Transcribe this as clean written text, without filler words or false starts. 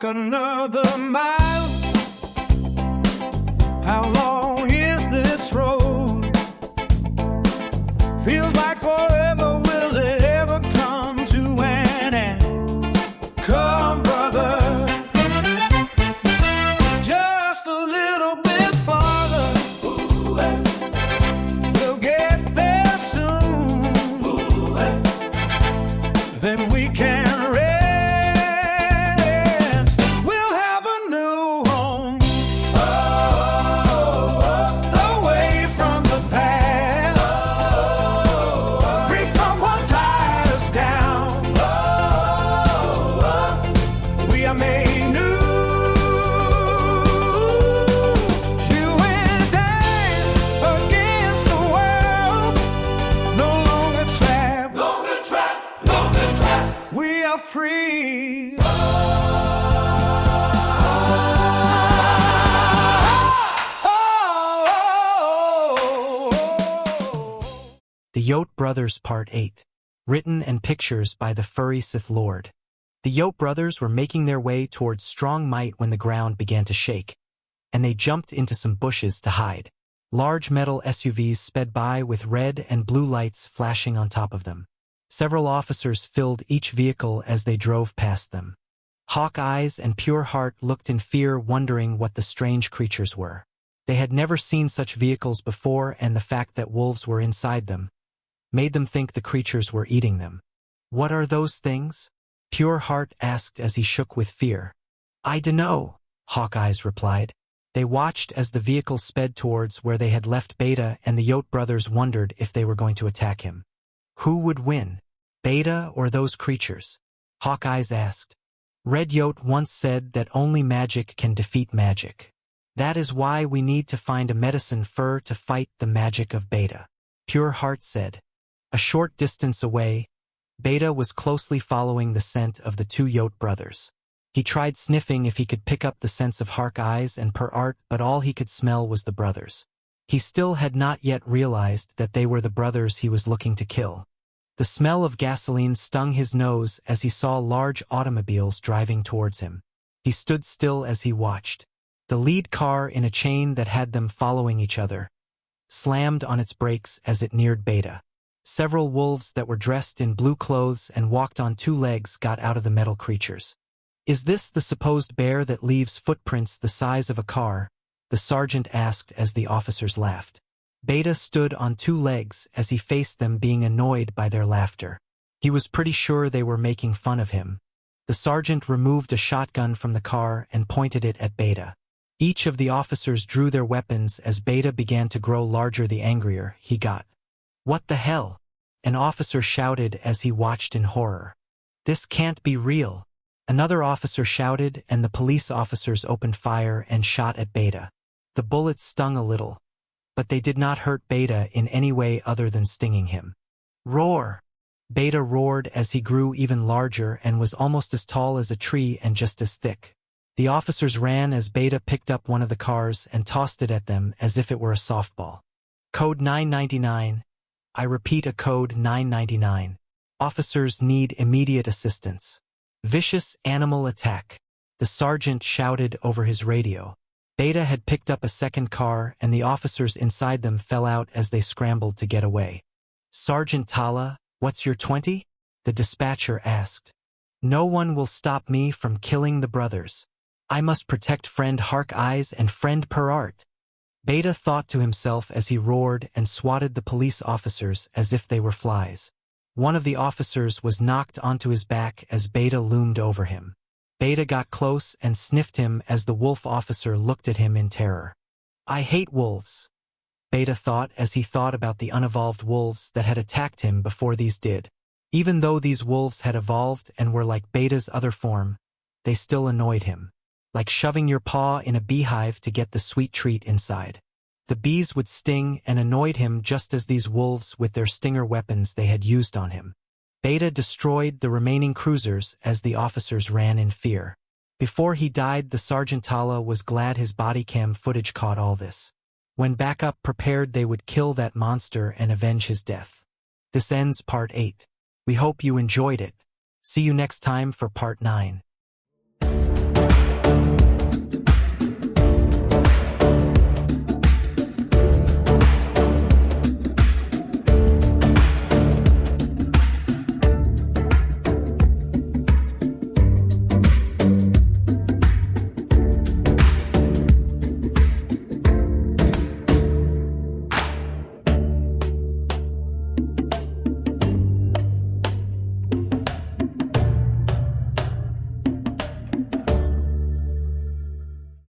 walk another mile. How long is this road? Feels like forever. Will it ever come to an end? Come, brother, just a little bit farther. We'll get there soon. Then we can rest. We'll have a new home, away from the past, free from what ties us down. We are made new. You and I against the world, no longer trapped. We are free. The Yote Brothers Part 8. Written and pictures by the Furry Sith Lord. The Yote brothers were making their way towards strong might when the ground began to shake, and they jumped into some bushes to hide. Large metal SUVs sped by with red and blue lights flashing on top of them. Several officers filled each vehicle as they drove past them. Hawk Eyes and Pure Heart looked in fear, wondering what the strange creatures were. They had never seen such vehicles before, and the fact that wolves were inside them made them think the creatures were eating them. "What are those things?" Pure Heart asked as he shook with fear. "I dunno," Hawk Eyes replied. They watched as the vehicle sped towards where they had left Beta, and the Yote brothers wondered if they were going to attack him. Who would win, Beta or those creatures? Hawk Eyes asked. Red Yote once said that only magic can defeat magic. That is why we need to find a medicine fur to fight the magic of Beta, Pure Heart said. A short distance away, Beta was closely following the scent of the two Yote brothers. He tried sniffing if he could pick up the scents of Hawk Eyes and Pure Heart, but all he could smell was the brothers. He still had not yet realized that they were the brothers he was looking to kill. The smell of gasoline stung his nose as he saw large automobiles driving towards him. He stood still as he watched. The lead car, in a chain that had them following each other, slammed on its brakes as it neared Beta. Several wolves that were dressed in blue clothes and walked on two legs got out of the metal creatures. "Is this the supposed bear that leaves footprints the size of a car?" the sergeant asked as the officers laughed. Beta stood on two legs as he faced them, being annoyed by their laughter. He was pretty sure they were making fun of him. The sergeant removed a shotgun from the car and pointed it at Beta. Each of the officers drew their weapons as Beta began to grow larger. The angrier he got. "What the hell?" an officer shouted as he watched in horror. "This can't be real." Another officer shouted, and the police officers opened fire and shot at Beta. The bullets stung a little, but they did not hurt Beta in any way other than stinging him. "Roar!" Beta roared as he grew even larger and was almost as tall as a tree and just as thick. The officers ran as Beta picked up one of the cars and tossed it at them as if it were a softball. Code 999. I repeat, a code 999. Officers need immediate assistance. Vicious animal attack, the sergeant shouted over his radio. Beta had picked up a second car, and the officers inside them fell out as they scrambled to get away. "Sergeant Tala, what's your 20? the dispatcher asked. "No one will stop me from killing the brothers. I must protect friend Hawk Eyes and friend Pure Heart." Beta thought to himself as he roared and swatted the police officers as if they were flies. One of the officers was knocked onto his back as Beta loomed over him. Beta got close and sniffed him as the wolf officer looked at him in terror. "I hate wolves," Beta thought as he thought about the unevolved wolves that had attacked him before these did. Even though these wolves had evolved and were like Beta's other form, they still annoyed him. Like shoving your paw in a beehive to get the sweet treat inside. The bees would sting and annoyed him just as these wolves with their stinger weapons they had used on him. Beta destroyed the remaining cruisers as the officers ran in fear. Before he died, the Sergeant Tala was glad his body cam footage caught all this. When backup prepared, they would kill that monster and avenge his death. This ends Part 8. We hope you enjoyed it. See you next time for Part 9.